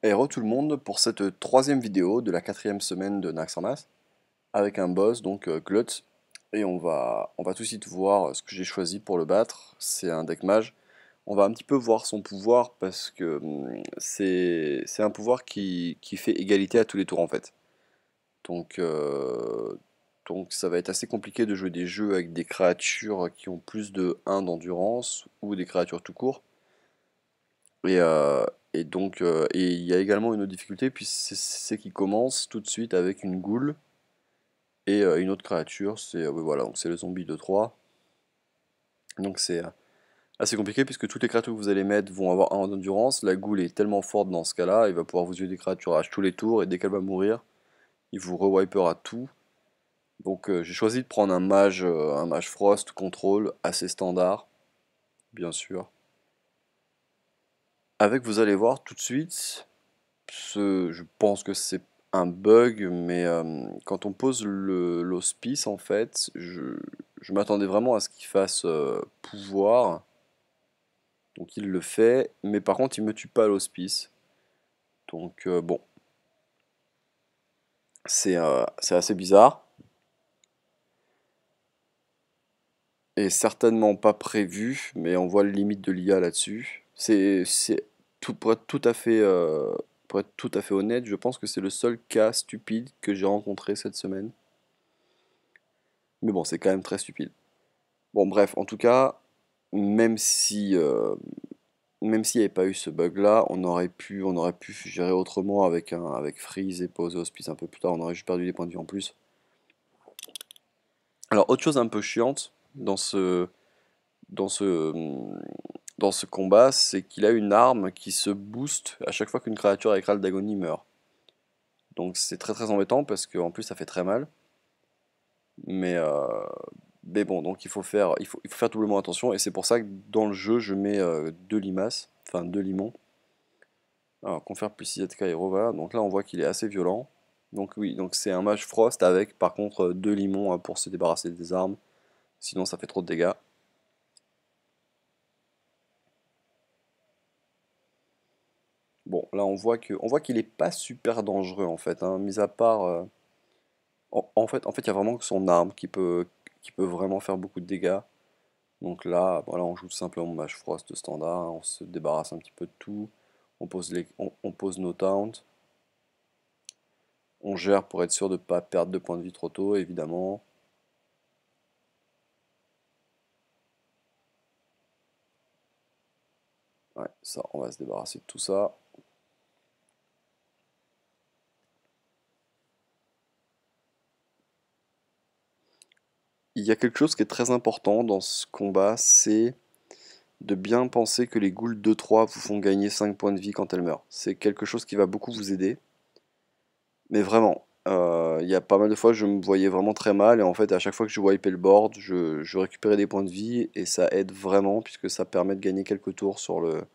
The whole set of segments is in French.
Hello tout le monde pour cette troisième vidéo de la quatrième semaine de Nax en Masse avec un boss donc Glut et on va tout de suite voir ce que j'ai choisi pour le battre. C'est un deck mage. On va un petit peu voir son pouvoir parce que c'est un pouvoir qui fait égalité à tous les tours en fait. Donc, euh, donc ça va être assez compliqué de jouer des jeux avec des créatures qui ont plus de 1 d'endurance ou des créatures tout court. Et, euh, et il y a également une autre difficulté, puis c'est qu'il commence tout de suite avec une goule et une autre créature, ouais, voilà, donc c'est le zombie de 3. Donc c'est assez compliqué puisque toutes les créatures que vous allez mettre vont avoir 1 en endurance. La goule est tellement forte dans ce cas-là, il va pouvoir vous tuer des créatures à tous les tours et dès qu'elle va mourir, il vous rewipera tout. Donc j'ai choisi de prendre un mage Frost contrôle assez standard, bien sûr. Avec, vous allez voir tout de suite. Je pense que c'est un bug, mais quand on pose l'hospice, en fait, je m'attendais vraiment à ce qu'il fasse pouvoir. Donc il le fait, mais par contre il me tue pas à l'hospice. Donc bon, c'est assez bizarre. Et certainement pas prévu, mais on voit les limites de l'IA là-dessus. Pour être tout à fait, pour être tout à fait honnête, je pense que c'est le seul cas stupide que j'ai rencontré cette semaine. Mais bon, c'est quand même très stupide. Bon, bref, en tout cas, même si, euh, même s'il n'y avait pas eu ce bug-là, on aurait pu gérer autrement avec Freeze et poser Hospice un peu plus tard. On aurait juste perdu des points de vie en plus. Alors, autre chose un peu chiante dans ce, dans ce combat, c'est qu'il a une arme qui se booste à chaque fois qu'une créature avec râle d'agonie meurt. Donc, c'est très très embêtant parce qu'en plus, ça fait très mal. Mais, euh, Mais bon, donc il faut faire doublement attention, et c'est pour ça que dans le jeu, je mets deux limaces, enfin deux limons. Alors, confère plus 6 Kairo, voilà. Donc là, on voit qu'il est assez violent. Donc oui, donc c'est un mage Frost avec par contre deux limons pour se débarrasser des armes. Sinon, ça fait trop de dégâts. Bon, là, on voit qu'il est pas super dangereux en fait, hein, mis à part. En fait, il y a vraiment que son arme qui peut vraiment faire beaucoup de dégâts. Donc là, voilà, on joue tout simplement Mage Frost standard, hein, on se débarrasse un petit peu de tout, on pose nos taunts, on gère pour être sûr de ne pas perdre de points de vie trop tôt, évidemment. Ouais, ça, on va se débarrasser de tout ça. Il y a quelque chose qui est très important dans ce combat, c'est de bien penser que les ghouls 2-3 vous font gagner 5 points de vie quand elles meurent. C'est quelque chose qui va beaucoup vous aider. Mais vraiment, il y a pas mal de fois, je me voyais vraiment très mal, et en fait, à chaque fois que je wipais le board, je récupérais des points de vie, et ça aide vraiment, puisque ça permet de gagner quelques tours sur le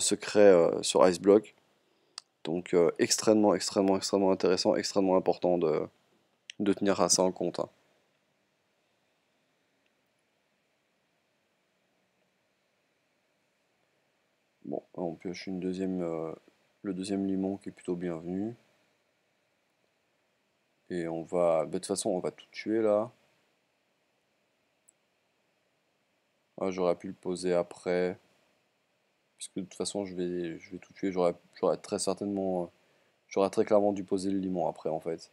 secret sur Ice Block. Donc, extrêmement, extrêmement, extrêmement intéressant, extrêmement important de tenir ça en compte, hein. Bon, on pioche le deuxième limon qui est plutôt bienvenu. Et de toute façon, on va tout tuer là. Ah, j'aurais pu le poser après, puisque de toute façon, je vais tout tuer. J'aurais très certainement, j'aurais très clairement dû poser le limon après en fait.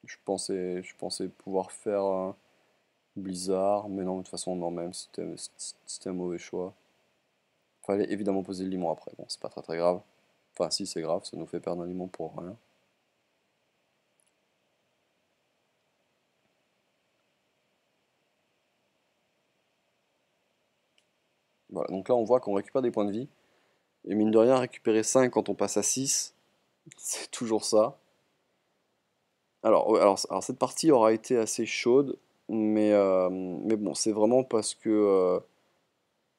Je pensais pouvoir faire un blizzard, mais non, de toute façon, non, même, c'était un mauvais choix. Fallait évidemment poser le limon après. Bon, c'est pas très très grave. Enfin, si, c'est grave, ça nous fait perdre un limon pour rien. Voilà, donc là, on voit qu'on récupère des points de vie. Et mine de rien, récupérer 5 quand on passe à 6, c'est toujours ça. Alors, ouais, alors cette partie aura été assez chaude, mais bon, c'est vraiment parce que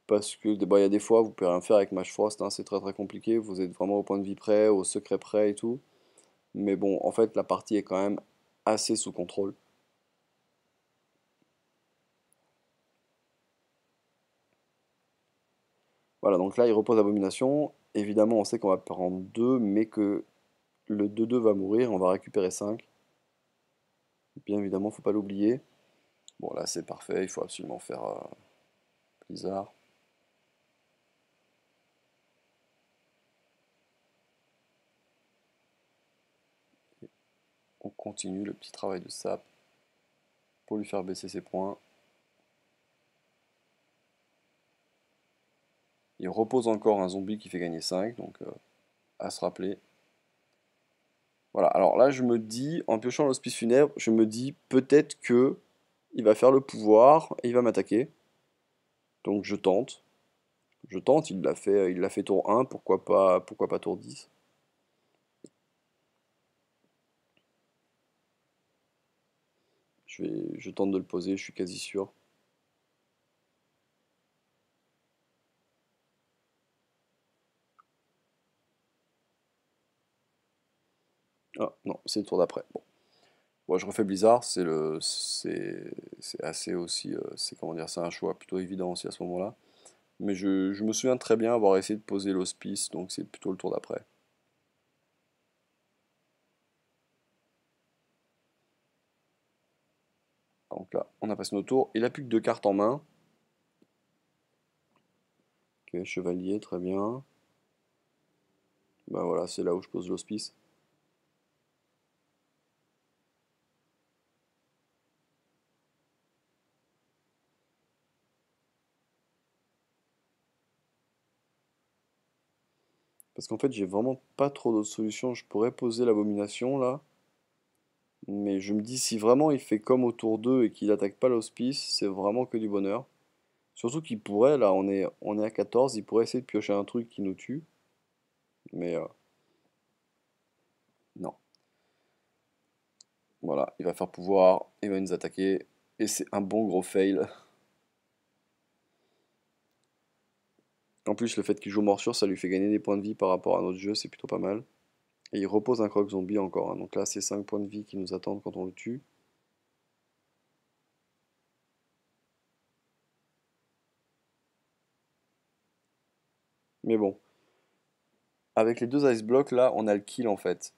bah, il y a des fois, vous pouvez rien faire avec Mage Frost, hein, c'est très très compliqué, vous êtes vraiment au point de vie près, au secret près et tout. Mais bon, en fait, la partie est quand même assez sous contrôle. Voilà, donc là, il repose Abomination, Évidemment, on sait qu'on va prendre 2, mais que le 2-2 va mourir, on va récupérer 5. Bien évidemment, faut pas l'oublier. Bon, là, c'est parfait, il faut absolument faire Blizzard. On continue le petit travail de sap pour lui faire baisser ses points. Il repose encore un zombie qui fait gagner 5, donc à se rappeler. Voilà, alors là je me dis, en piochant l'hospice funèbre, je me dis peut-être que il va faire le pouvoir et il va m'attaquer. Donc je tente. Je tente, il l'a fait tour 1, pourquoi pas tour 10. Je tente de le poser, je suis quasi sûr. Ah non, c'est le tour d'après. Bon. Bon, je refais Blizzard, c'est assez aussi, c'est comment dire, c'est un choix plutôt évident aussi à ce moment-là. Mais je me souviens très bien avoir essayé de poser l'hospice, donc c'est plutôt le tour d'après. Donc là, on a passé nos tours. Il a plus que 2 cartes en main. Ok, chevalier, très bien. Bah voilà, c'est là où je pose l'hospice. Parce qu'en fait, j'ai vraiment pas trop d'autres solutions. Je pourrais poser l'abomination là. Mais je me dis, si vraiment il fait comme au tour 2 et qu'il attaque pas l'hospice, c'est vraiment que du bonheur. Surtout qu'il pourrait, là, on est à 14, il pourrait essayer de piocher un truc qui nous tue. Mais non. Voilà, il va faire pouvoir, il va nous attaquer. Et c'est un bon gros fail. En plus, le fait qu'il joue morsure, ça lui fait gagner des points de vie par rapport à notre jeu, c'est plutôt pas mal. Et il repose un croc zombie encore, hein. Donc là, c'est 5 points de vie qui nous attendent quand on le tue. Mais bon, avec les 2 ice blocks là, on a le kill en fait.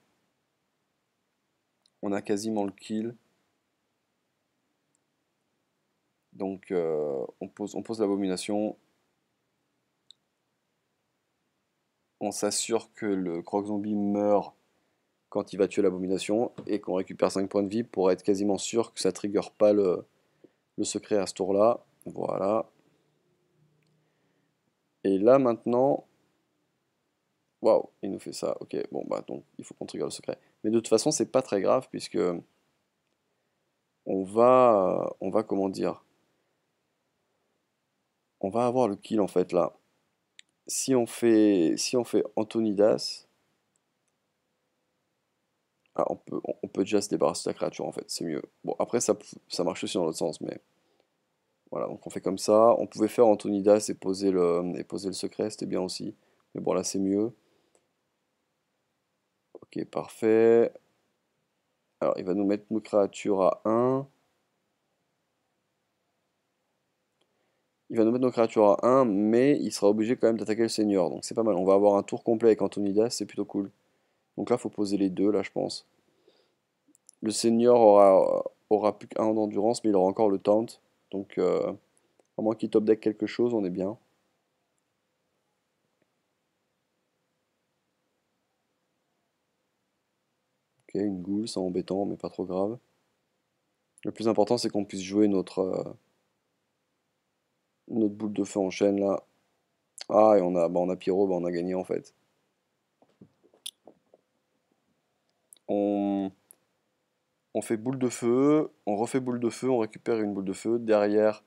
On a quasiment le kill. Donc on pose l'abomination. On s'assure que le croc zombie meurt quand il va tuer l'abomination et qu'on récupère 5 points de vie pour être quasiment sûr que ça trigger pas le secret à ce tour là. Voilà. Et là maintenant, waouh, il nous fait ça. Ok, bon bah donc il faut qu'on trigger le secret. Mais de toute façon, c'est pas très grave puisque on va comment dire, on va avoir le kill en fait là. Si on fait Antonidas, ah, on peut déjà se débarrasser de la créature en fait, c'est mieux. Bon après ça marche aussi dans l'autre sens, mais voilà, donc on fait comme ça. On pouvait faire Antonidas et poser le secret, c'était bien aussi. Mais bon là c'est mieux. Ok, parfait. Alors il va nous mettre nos créatures à 1. Il va nous mettre nos créatures à 1, mais il sera obligé quand même d'attaquer le seigneur. Donc c'est pas mal. On va avoir un tour complet avec Antonidas, c'est plutôt cool. Donc là, faut poser les deux, là, je pense. Le seigneur aura plus qu'un d'endurance, mais il aura encore le taunt. Donc, à moins qu'il top deck quelque chose, on est bien. Ok, une goule, c'est embêtant, mais pas trop grave. Le plus important, c'est qu'on puisse jouer notre boule de feu en chaîne, là. Ah, et on a Pyro, bah, on a gagné, en fait. On, on fait boule de feu, on refait boule de feu, on récupère une boule de feu. Derrière,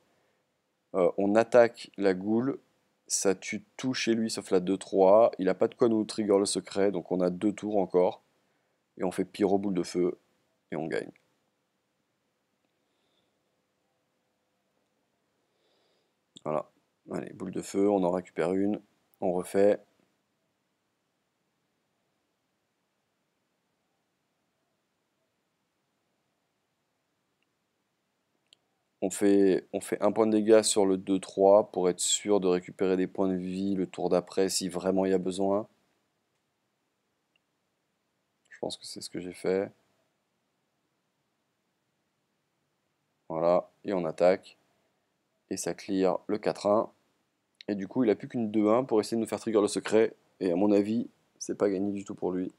on attaque la goule, ça tue tout chez lui sauf la 2-3. Il a pas de quoi nous trigger le secret, donc on a 2 tours encore. Et on fait pyro boule de feu, et on gagne. Voilà. Allez, boule de feu, on en récupère une, on refait. On fait un point de dégâts sur le 2-3 pour être sûr de récupérer des points de vie le tour d'après si vraiment il y a besoin. Je pense que c'est ce que j'ai fait. Voilà, et on attaque. Et ça clear le 4-1. Et du coup, il a plus qu'une 2-1 pour essayer de nous faire trigger le secret. Et à mon avis, c'est pas gagné du tout pour lui.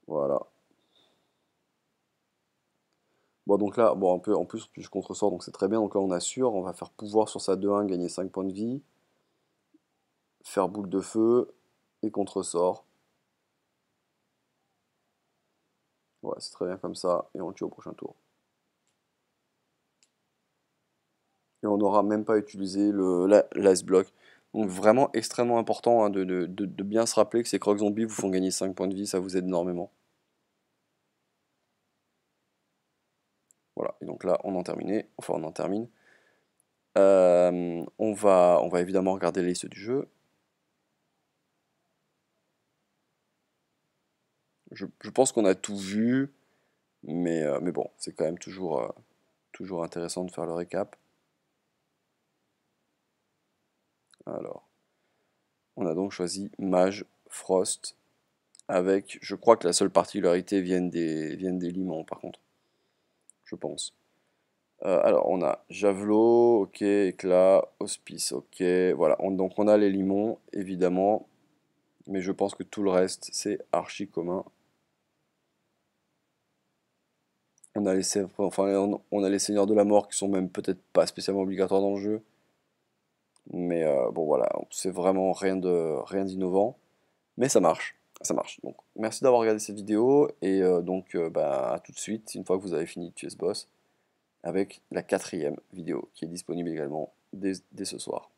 Voilà. Bon, donc là, bon, un peu, en plus, je contresors, donc c'est très bien. Donc là, on assure. On va faire pouvoir sur sa 2-1, gagner 5 points de vie. Faire boule de feu. Et contresort. Ouais, c'est très bien comme ça. Et on le tue au prochain tour. Et on n'aura même pas utilisé l'ice block. Donc vraiment extrêmement important hein, de bien se rappeler que ces crocs zombies vous font gagner 5 points de vie, ça vous aide énormément. Voilà, et donc là on en terminé, enfin on en termine. On va évidemment regarder la liste du jeu. Je pense qu'on a tout vu, mais bon, c'est quand même toujours intéressant de faire le récap. Alors, on a donc choisi Mage, Frost, avec, je crois que la seule particularité viennent des limons par contre, je pense. Alors, on a Javelot, ok, Éclat, Hospice, ok, voilà. Donc on a les limons, évidemment, mais je pense que tout le reste, c'est archi commun. On a les Seigneurs de la Mort qui sont même peut-être pas spécialement obligatoires dans le jeu, mais bon voilà, c'est vraiment rien d'innovant, mais ça marche, ça marche. Donc merci d'avoir regardé cette vidéo, et donc bah, à tout de suite, une fois que vous avez fini de tuer ce boss, avec la 4e vidéo qui est disponible également dès ce soir.